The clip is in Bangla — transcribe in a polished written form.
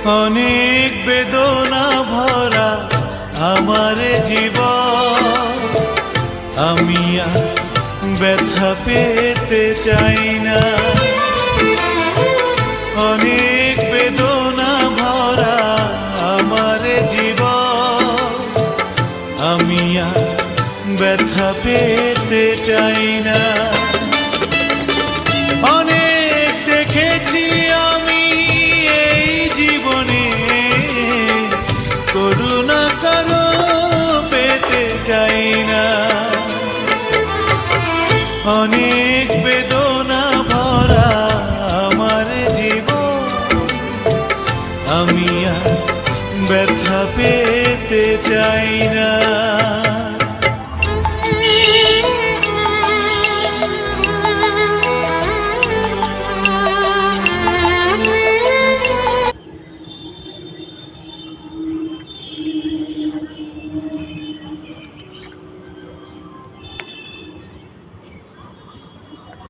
অনেক বেদনা ভরা আমার জীবন, আমি আর ব্যথা পেতে চাই না। অনেক বেদনা ভরা আমার জীবন, আমি আর ব্যথা পেতে চাই না। অনেক দেখেছি আমি এই জীবনে, করুণা কারো পেতে চাই না। অনেক বেদনা ভরা আমার জীবন, আমি আর ব্যথা পেতে চাই না।